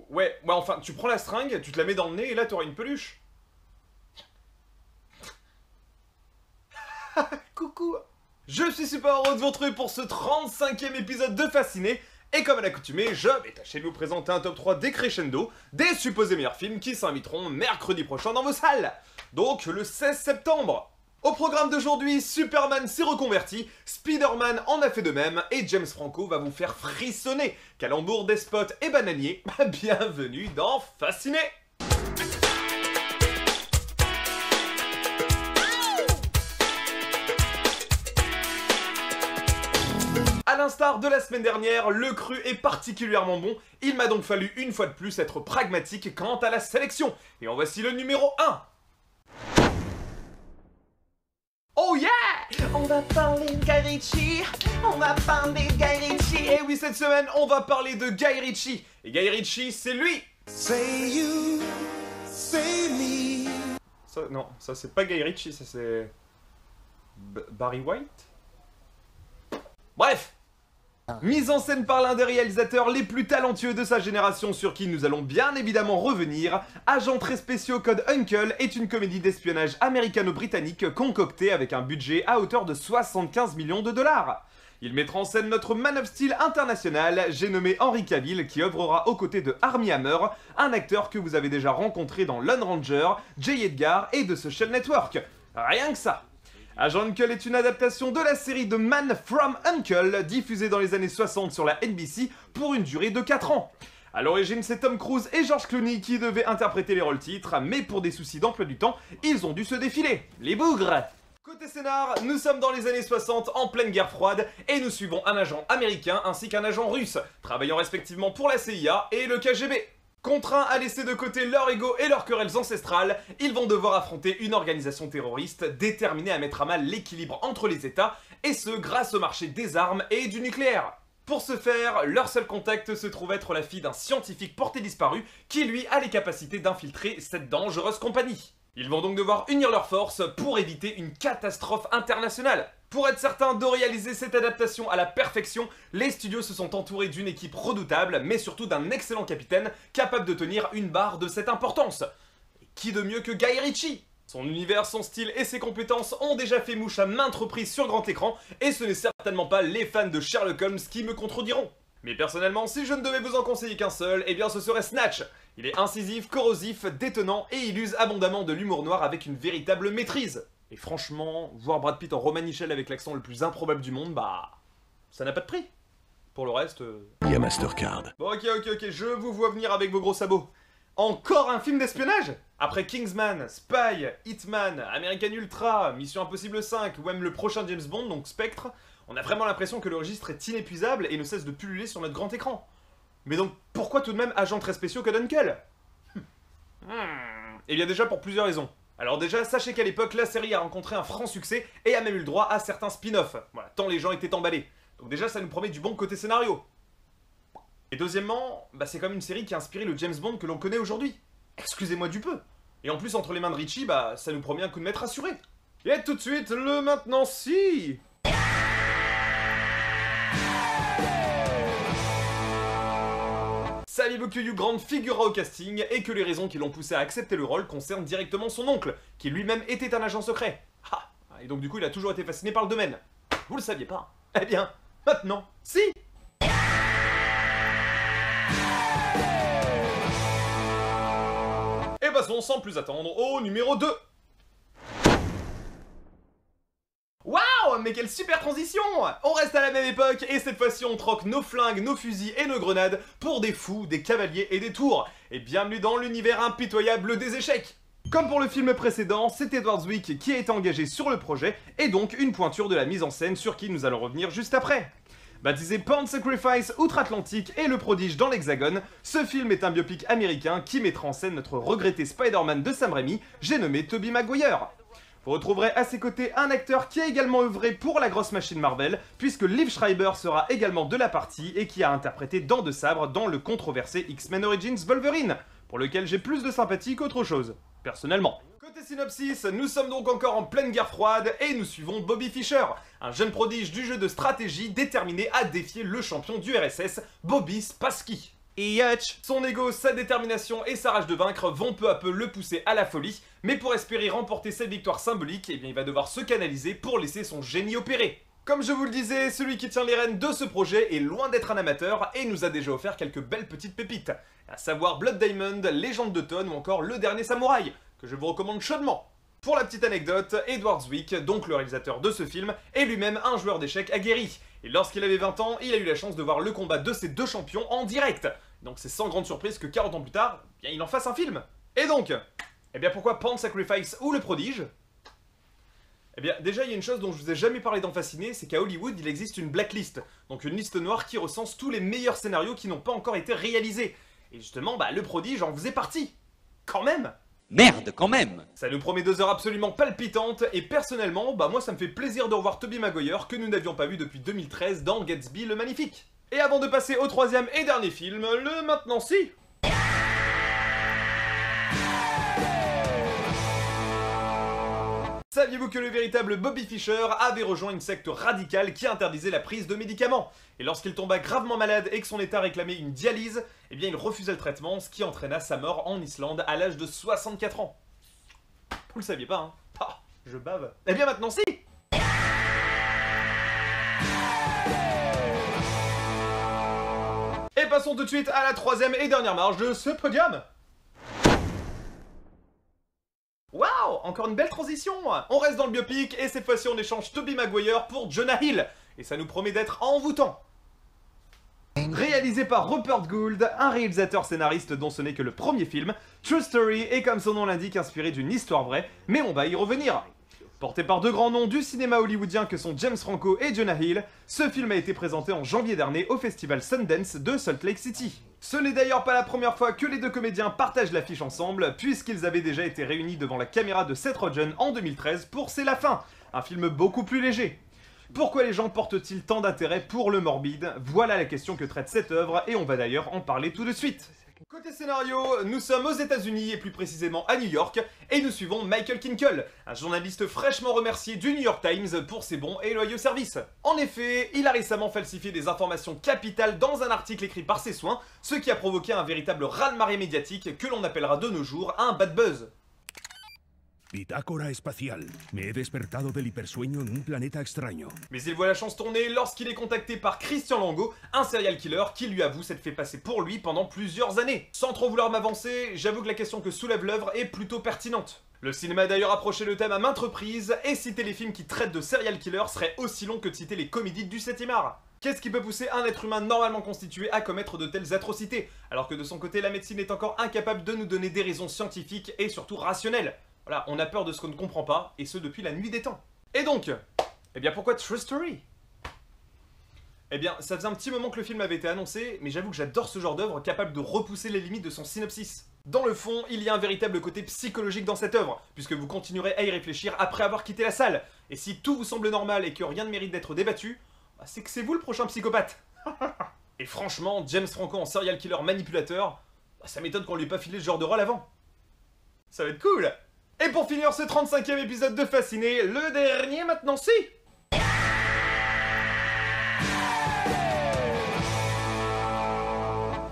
Ouais, enfin, tu prends la seringue, tu te la mets dans le nez et là t'auras une peluche. Coucou. Je suis super heureux de vous retrouver pour ce 35e épisode de Fasciné. Et comme à l'accoutumée, je vais tâcher de vous présenter un top 3 des crescendo des supposés meilleurs films qui s'inviteront mercredi prochain dans vos salles. Donc le 16 septembre. Au programme d'aujourd'hui, Superman s'est reconverti, Spider-Man en a fait de même, et James Franco va vous faire frissonner. Calembour, despote et bananier, bienvenue dans Fasciné. A l'instar de la semaine dernière, le cru est particulièrement bon, il m'a donc fallu une fois de plus être pragmatique quant à la sélection. Et en voici le numéro 1. Oh yeah! On va parler de Guy Ritchie, on va parler de Guy Ritchie. Et oui, cette semaine, on va parler de Guy Ritchie. Et Guy Ritchie, c'est lui. Say you, say me. Ça, non, ça c'est pas Guy Ritchie, ça c'est... Barry White? Bref. Mise en scène par l'un des réalisateurs les plus talentueux de sa génération sur qui nous allons bien évidemment revenir, Agents très spéciaux Code Uncle est une comédie d'espionnage américano-britannique concoctée avec un budget à hauteur de 75 millions de dollars. Il mettra en scène notre Man of Steel international, j'ai nommé Henry Cavill, qui œuvrera aux côtés de Armie Hammer, un acteur que vous avez déjà rencontré dans Lone Ranger, J. Edgar et The Social Network. Rien que ça. Agent Uncle est une adaptation de la série de Man from Uncle, diffusée dans les années 60 sur la NBC pour une durée de 4 ans. A l'origine, c'est Tom Cruise et George Clooney qui devaient interpréter les rôles titres, mais pour des soucis d'emploi du temps, ils ont dû se défiler. Les bougres! Côté scénar, nous sommes dans les années 60 en pleine guerre froide et nous suivons un agent américain ainsi qu'un agent russe, travaillant respectivement pour la CIA et le KGB. Contraints à laisser de côté leur ego et leurs querelles ancestrales, ils vont devoir affronter une organisation terroriste déterminée à mettre à mal l'équilibre entre les États, et ce grâce au marché des armes et du nucléaire. Pour ce faire, leur seul contact se trouve être la fille d'un scientifique porté disparu qui lui a les capacités d'infiltrer cette dangereuse compagnie. Ils vont donc devoir unir leurs forces pour éviter une catastrophe internationale. Pour être certain de réaliser cette adaptation à la perfection, les studios se sont entourés d'une équipe redoutable, mais surtout d'un excellent capitaine capable de tenir une barre de cette importance. Et qui de mieux que Guy Ritchie? Son univers, son style et ses compétences ont déjà fait mouche à maintes reprises sur grand écran, et ce n'est certainement pas les fans de Sherlock Holmes qui me contrediront. Mais personnellement, si je ne devais vous en conseiller qu'un seul, eh bien ce serait Snatch. Il est incisif, corrosif, détonnant et il use abondamment de l'humour noir avec une véritable maîtrise. Et franchement, voir Brad Pitt en Romanichel avec l'accent le plus improbable du monde, bah... ça n'a pas de prix. Pour le reste... Il y a Mastercard. Bon, ok, je vous vois venir avec vos gros sabots. Encore un film d'espionnage? Après Kingsman, Spy, Hitman, American Ultra, Mission Impossible 5 ou même le prochain James Bond, donc Spectre, on a vraiment l'impression que le registre est inépuisable et ne cesse de pulluler sur notre grand écran. Mais donc, pourquoi tout de même Agents très spéciaux Code Uncle? Eh bien déjà pour plusieurs raisons. Alors déjà, sachez qu'à l'époque, la série a rencontré un franc succès et a même eu le droit à certains spin-offs. Voilà, tant les gens étaient emballés. Donc déjà, ça nous promet du bon côté scénario. Et deuxièmement, bah c'est comme une série qui a inspiré le James Bond que l'on connaît aujourd'hui. Excusez-moi du peu. Et en plus, entre les mains de Ritchie, bah ça nous promet un coup de maître assuré. Et tout de suite, le maintenant si. Saviez-vous que Hugh Grant figurera au casting et que les raisons qui l'ont poussé à accepter le rôle concernent directement son oncle, qui lui-même était un agent secret. Ah, et donc du coup il a toujours été fasciné par le domaine. Vous le saviez pas? Eh bien, maintenant, si. Et passons sans plus attendre au numéro 2. Waouh, mais quelle super transition! On reste à la même époque et cette fois-ci on troque nos flingues, nos fusils et nos grenades pour des fous, des cavaliers et des tours. Et bienvenue dans l'univers impitoyable des échecs. Comme pour le film précédent, c'est Edward Zwick qui a été engagé sur le projet et donc une pointure de la mise en scène sur qui nous allons revenir juste après. Baptisé Pawn Sacrifice Outre-Atlantique et le prodige dans l'Hexagone, ce film est un biopic américain qui mettra en scène notre regretté Spider-Man de Sam Raimi, j'ai nommé Tobey Maguire. Vous retrouverez à ses côtés un acteur qui a également œuvré pour la grosse machine Marvel, puisque Liev Schreiber sera également de la partie et qui a interprété Dents de Sabre dans le controversé X-Men Origins Wolverine, pour lequel j'ai plus de sympathie qu'autre chose, personnellement. Côté synopsis, nous sommes donc encore en pleine guerre froide et nous suivons Bobby Fischer, un jeune prodige du jeu de stratégie déterminé à défier le champion du RSS, Bobby Spassky. et Hutch. Son ego, sa détermination et sa rage de vaincre vont peu à peu le pousser à la folie, mais pour espérer remporter cette victoire symbolique, eh bien il va devoir se canaliser pour laisser son génie opérer. Comme je vous le disais, celui qui tient les rênes de ce projet est loin d'être un amateur et nous a déjà offert quelques belles petites pépites, à savoir Blood Diamond, Légende de Thônes ou encore Le Dernier Samouraï, que je vous recommande chaudement. Pour la petite anecdote, Edward Zwick, donc le réalisateur de ce film, est lui-même un joueur d'échecs aguerri. Et lorsqu'il avait 20 ans, il a eu la chance de voir le combat de ces deux champions en direct. Donc c'est sans grande surprise que 40 ans plus tard, eh bien, il en fasse un film. Et donc, eh bien pourquoi Pawn Sacrifice ou Le Prodige? Eh bien, déjà, il y a une chose dont je vous ai jamais parlé dans Fasciné, c'est qu'à Hollywood, il existe une blacklist, donc une liste noire qui recense tous les meilleurs scénarios qui n'ont pas encore été réalisés. Et justement, bah, Le Prodige en faisait partie. Quand même! Merde, quand même! Ça nous promet 2 heures absolument palpitantes, et personnellement, bah moi ça me fait plaisir de revoir Tobey Maguire, que nous n'avions pas vu depuis 2013 dans Gatsby le Magnifique. Et avant de passer au troisième et dernier film, le Maintenant Si! Saviez-vous que le véritable Bobby Fischer avait rejoint une secte radicale qui interdisait la prise de médicaments? Et lorsqu'il tomba gravement malade et que son état réclamait une dialyse, eh bien il refusa le traitement, ce qui entraîna sa mort en Islande à l'âge de 64 ans. Vous le saviez pas, hein? Ah, je bave. Eh bien maintenant si! Et passons tout de suite à la troisième et dernière marche de ce podium. Waouh, encore une belle transition. On reste dans le biopic et cette fois-ci on échange Tobey Maguire pour Jonah Hill. Et ça nous promet d'être envoûtant. Réalisé par Rupert Gould, un réalisateur scénariste dont ce n'est que le premier film, True Story est comme son nom l'indique inspiré d'une histoire vraie, mais on va y revenir. Porté par deux grands noms du cinéma hollywoodien que sont James Franco et Jonah Hill, ce film a été présenté en janvier dernier au festival Sundance de Salt Lake City. Ce n'est d'ailleurs pas la première fois que les deux comédiens partagent l'affiche ensemble, puisqu'ils avaient déjà été réunis devant la caméra de Seth Rogen en 2013 pour C'est la fin, un film beaucoup plus léger. Pourquoi les gens portent-ils tant d'intérêt pour le morbide? Voilà la question que traite cette œuvre et on va d'ailleurs en parler tout de suite. Côté scénario, nous sommes aux États-Unis et plus précisément à New York, et nous suivons Michael Kinkle, un journaliste fraîchement remercié du New York Times pour ses bons et loyaux services. En effet, il a récemment falsifié des informations capitales dans un article écrit par ses soins, ce qui a provoqué un véritable raz-de-marée médiatique que l'on appellera de nos jours un bad buzz. Bitácora espacial. Me he despertado del hipersueño en un planeta extraño. Mais il voit la chance tourner lorsqu'il est contacté par Christian Lango, un serial killer qui lui avoue s'être fait passer pour lui pendant plusieurs années. Sans trop vouloir m'avancer, j'avoue que la question que soulève l'œuvre est plutôt pertinente. Le cinéma a d'ailleurs approché le thème à maintes reprises, et citer les films qui traitent de serial killers serait aussi long que de citer les comédies du 7e art. Qu'est-ce qui peut pousser un être humain normalement constitué à commettre de telles atrocités, alors que de son côté la médecine est encore incapable de nous donner des raisons scientifiques et surtout rationnelles? Voilà, on a peur de ce qu'on ne comprend pas, et ce depuis la nuit des temps. Et donc, eh bien pourquoi True Story? Eh bien, ça faisait un petit moment que le film avait été annoncé, mais j'avoue que j'adore ce genre d'œuvre capable de repousser les limites de son synopsis. Dans le fond, il y a un véritable côté psychologique dans cette œuvre, puisque vous continuerez à y réfléchir après avoir quitté la salle. Et si tout vous semble normal et que rien ne mérite d'être débattu, bah c'est que c'est vous le prochain psychopathe. Et franchement, James Franco en serial killer manipulateur, bah ça m'étonne qu'on lui ait pas filé ce genre de rôle avant. Ça va être cool. Et pour finir ce 35e épisode de Fasciné, le dernier maintenant si!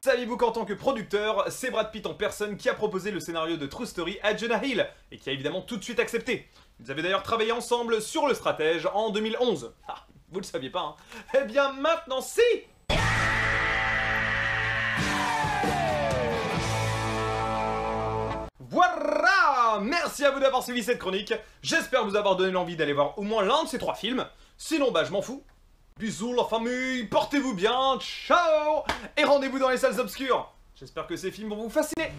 Saviez-vous qu'en tant que producteur, c'est Brad Pitt en personne qui a proposé le scénario de True Story à Jonah Hill, et qui a évidemment tout de suite accepté. Ils avaient d'ailleurs travaillé ensemble sur Le Stratège en 2011. Ah, vous le saviez pas, hein? Eh bien maintenant si! Voilà! Merci à vous d'avoir suivi cette chronique, j'espère vous avoir donné l'envie d'aller voir au moins l'un de ces 3 films, sinon bah je m'en fous. Bisous la famille, portez-vous bien, ciao! Et rendez-vous dans les salles obscures. J'espère que ces films vont vous fasciner.